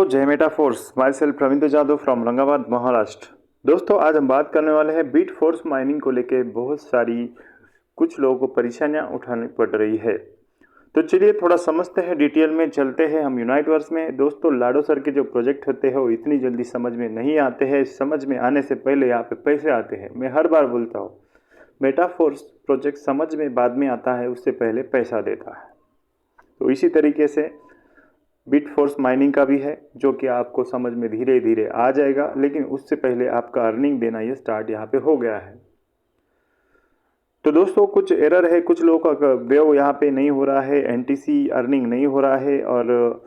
दोस्तों जय Metaforce, myself Ravindra Jadhav from Aurangabad Maharashtra. दोस्तों आज हम बात करने वाले हैं बीट फोर्स माइनिंग को लेके बहुत सारी कुछ लोगों को परेशानियां उठानी पड़ रही है। तो चलिए थोड़ा समझते हैं, डिटेल में चलते हैं हम यूनाइटवर्स में। दोस्तों लाडो सर के जो प्रोजेक्ट होते हैं वो इतनी जल्दी समझ में नहीं आते हैं, समझ में आने से पहले यहाँ पे पैसे आते हैं। मैं हर बार बोलता हूँ मेटाफोर्स प्रोजेक्ट समझ में बाद में आता है, उससे पहले पैसा देता है। तो इसी तरीके से बिट फोर्स माइनिंग का भी है, जो कि आपको समझ में धीरे धीरे आ जाएगा, लेकिन उससे पहले आपका अर्निंग देना ये स्टार्ट यहाँ पे हो गया है। तो दोस्तों कुछ एरर है, कुछ लोगों का वेव यहाँ पे नहीं हो रहा है, एनटीसी अर्निंग नहीं हो रहा है, और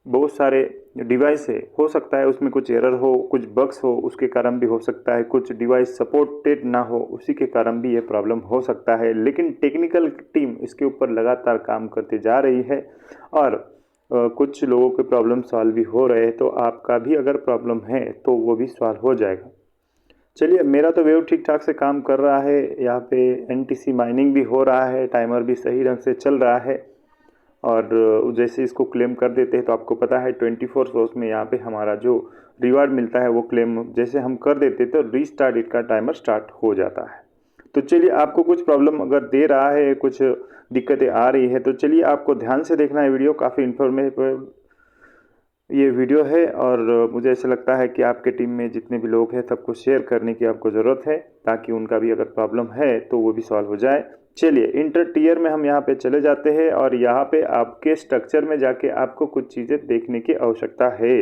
बहुत सारे डिवाइस है, हो सकता है उसमें कुछ एरर हो, कुछ बग्स हो, उसके कारण भी हो सकता है, कुछ डिवाइस सपोर्टेड ना हो, उसी के कारण भी ये प्रॉब्लम हो सकता है। लेकिन टेक्निकल टीम इसके ऊपर लगातार काम करती जा रही है और कुछ लोगों के प्रॉब्लम सॉल्व भी हो रहे हैं। तो आपका भी अगर प्रॉब्लम है तो वो भी सॉल्व हो जाएगा। चलिए, मेरा तो वेव ठीक ठाक से काम कर रहा है, यहाँ पे एनटीसी माइनिंग भी हो रहा है, टाइमर भी सही ढंग से चल रहा है, और जैसे इसको क्लेम कर देते हैं तो आपको पता है 24 आवर्स में यहाँ पे हमारा जो रिवार्ड मिलता है वो क्लेम जैसे हम कर देते तो रीस्टार्ट इट का टाइमर स्टार्ट हो जाता है। तो चलिए, आपको कुछ प्रॉब्लम अगर दे रहा है, कुछ दिक्कतें आ रही है, तो चलिए आपको ध्यान से देखना है वीडियो, काफ़ी इन्फॉर्मेटिव ये वीडियो है। और मुझे ऐसा लगता है कि आपके टीम में जितने भी लोग हैं सबको शेयर करने की आपको ज़रूरत है, ताकि उनका भी अगर प्रॉब्लम है तो वो भी सॉल्व हो जाए। चलिए इंटर टीयर में हम यहाँ पे चले जाते हैं, और यहाँ पे आपके स्ट्रक्चर में जाके आपको कुछ चीज़ें देखने की आवश्यकता है।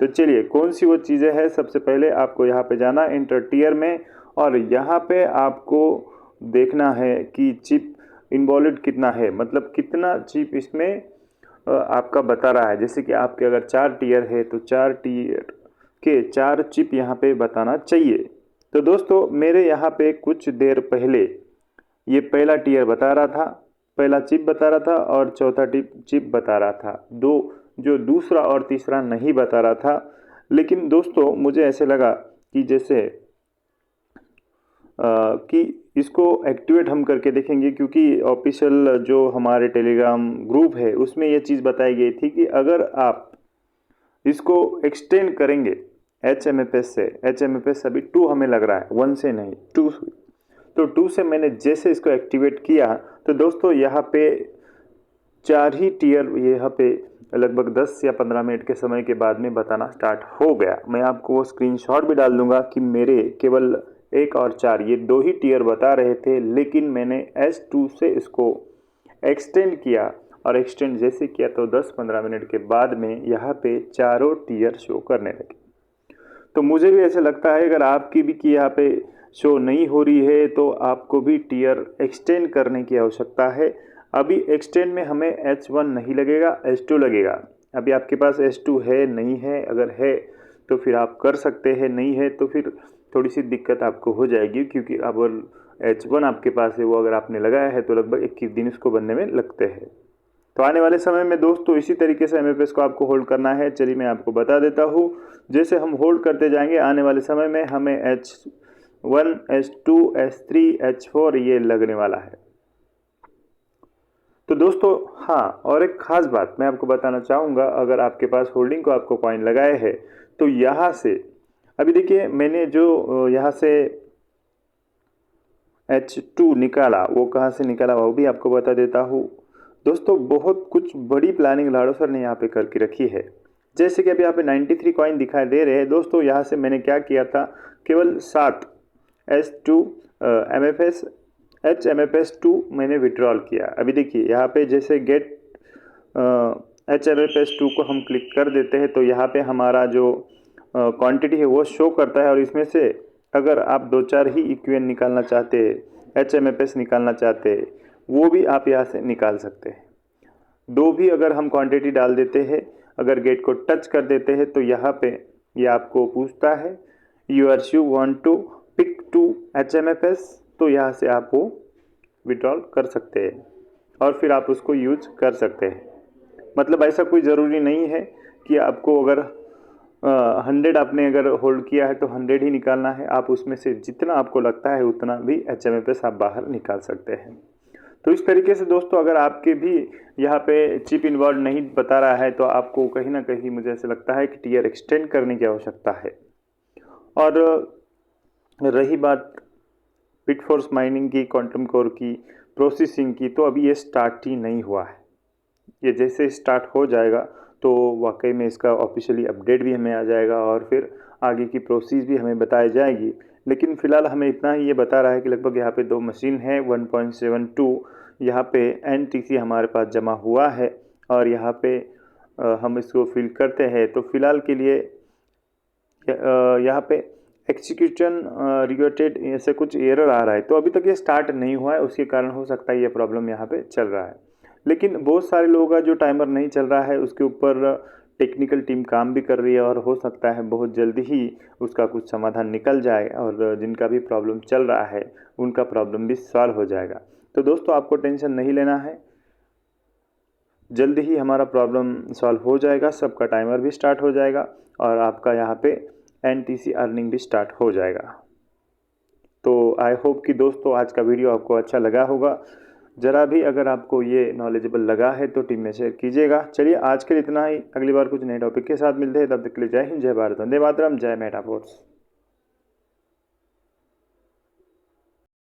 तो चलिए कौन सी वो चीज़ें हैं, सबसे पहले आपको यहाँ पे जाना इंटर टीयर में, और यहाँ पे आपको देखना है कि चिप इन्वॉल्व कितना है, मतलब कितना चिप इसमें आपका बता रहा है। जैसे कि आपके अगर 4 टीयर है तो 4 टीयर के 4 चिप यहाँ पे बताना चाहिए। तो दोस्तों मेरे यहाँ पे कुछ देर पहले ये पहला टीयर बता रहा था, पहला चिप बता रहा था, और चौथा चिप बता रहा था। जो दूसरा और तीसरा नहीं बता रहा था। लेकिन दोस्तों मुझे ऐसे लगा कि जैसे कि इसको एक्टिवेट हम करके देखेंगे, क्योंकि ऑफिशियल जो हमारे टेलीग्राम ग्रुप है उसमें ये चीज़ बताई गई थी कि अगर आप इसको एक्सटेंड करेंगे HMFS से, HMFS अभी 2 हमें लग रहा है, 1 से नहीं 2, तो 2 से मैंने जैसे इसको एक्टिवेट किया तो दोस्तों यहाँ पे 4 ही टीयर यहाँ पे लगभग 10 या 15 मिनट के समय के बाद में बताना स्टार्ट हो गया। मैं आपको वो स्क्रीनशॉट भी डाल दूंगा कि मेरे केवल 1 और 4 ये 2 ही टीयर बता रहे थे, लेकिन मैंने S2 से इसको एक्सटेंड किया, और एक्सटेंड जैसे किया तो 10-15 मिनट के बाद में यहाँ पे चारों टीयर शो करने लगे। तो मुझे भी ऐसा लगता है अगर आपकी भी कि यहाँ पे शो नहीं हो रही है तो आपको भी टीयर एक्सटेंड करने की आवश्यकता है। अभी एक्सटेंड में हमें H1 नहीं लगेगा, H2 लगेगा। अभी आपके पास H2 है नहीं है, अगर है तो फिर आप कर सकते हैं, नहीं है तो फिर थोड़ी सी दिक्कत आपको हो जाएगी, क्योंकि अगर H1 आपके पास है वो अगर आपने लगाया है तो लगभग 21 दिन उसको बनने में लगते हैं। तो आने वाले समय में दोस्तों इसी तरीके से MFS को आपको होल्ड करना है। चलिए मैं आपको बता देता हूँ, जैसे हम होल्ड करते जाएंगे आने वाले समय में हमें H1, H2, H3, H4 ये लगने वाला है। तो दोस्तों हाँ, और एक खास बात मैं आपको बताना चाहूँगा, अगर आपके पास होल्डिंग को आपको कॉइन लगाए है तो यहाँ से अभी देखिए मैंने जो यहाँ से H2 निकाला, वो कहाँ से निकाला वो भी आपको बता देता हूँ। दोस्तों बहुत कुछ बड़ी प्लानिंग लाडो सर ने यहाँ पे करके रखी है। जैसे कि अभी यहाँ पे 93 कॉइन दिखाई दे रहे हैं दोस्तों, यहाँ से मैंने क्या किया था, केवल 7 S2 MFS HMFS2 मैंने विड्रॉल किया। अभी देखिए यहाँ पे जैसे गेट HMFS2 को हम क्लिक कर देते हैं तो यहाँ पे हमारा जो क्वांटिटी है वो शो करता है, और इसमें से अगर आप 2-4 ही इक्वेन निकालना चाहते हैं, HMFS निकालना चाहते हैं, वो भी आप यहाँ से निकाल सकते हैं। 2 भी अगर हम क्वांटिटी डाल देते हैं, अगर गेट को टच कर देते हैं तो यहाँ पे ये आपको पूछता है you want to pick to HMFS, तो यहाँ से आप वो विड्रॉल कर सकते हैं और फिर आप उसको यूज कर सकते हैं। मतलब ऐसा कोई ज़रूरी नहीं है कि आपको अगर 100 आपने अगर होल्ड किया है तो 100 ही निकालना है, आप उसमें से जितना आपको लगता है उतना भी HMFS आप बाहर निकाल सकते हैं। तो इस तरीके से दोस्तों अगर आपके भी यहाँ पे चिप इन्वॉल्व नहीं बता रहा है तो आपको कहीं ना कहीं मुझे ऐसा लगता है कि टीयर एक्सटेंड करने की आवश्यकता है। और रही बात बिटफोर्स माइनिंग की, क्वांटम कोर की, प्रोसेसिंग की, तो अभी ये स्टार्ट ही नहीं हुआ है। ये जैसे स्टार्ट हो जाएगा तो वाकई में इसका ऑफिशियली अपडेट भी हमें आ जाएगा और फिर आगे की प्रोसेस भी हमें बताई जाएगी। लेकिन फ़िलहाल हमें इतना ही ये बता रहा है कि लगभग यहाँ पे 2 मशीन है, 1.72 यहाँ पे NTC हमारे पास जमा हुआ है और यहाँ पे हम इसको फिल करते हैं। तो फिलहाल के लिए यहाँ पे एक्सिक्यूशन रिलेटेड ऐसे कुछ एरर आ रहा है, तो अभी तक ये स्टार्ट नहीं हुआ है, उसके कारण हो सकता है ये प्रॉब्लम यहाँ पे चल रहा है। लेकिन बहुत सारे लोगों का जो टाइमर नहीं चल रहा है उसके ऊपर टेक्निकल टीम काम भी कर रही है और हो सकता है बहुत जल्दी ही उसका कुछ समाधान निकल जाए और जिनका भी प्रॉब्लम चल रहा है उनका प्रॉब्लम भी सॉल्व हो जाएगा। तो दोस्तों आपको टेंशन नहीं लेना है, जल्दी ही हमारा प्रॉब्लम सॉल्व हो जाएगा, सबका टाइमर भी स्टार्ट हो जाएगा और आपका यहाँ पे NTC अर्निंग भी स्टार्ट हो जाएगा। तो आई होप कि दोस्तों आज का वीडियो आपको अच्छा लगा होगा। ज़रा भी अगर आपको ये नॉलेजेबल लगा है तो टीम में शेयर कीजिएगा। चलिए आज के लिए इतना ही, अगली बार कुछ नए टॉपिक के साथ मिलते हैं, तब तक के लिए जय हिंद, जय भारत, वंदे मातरम, जय मेटाफोर्स।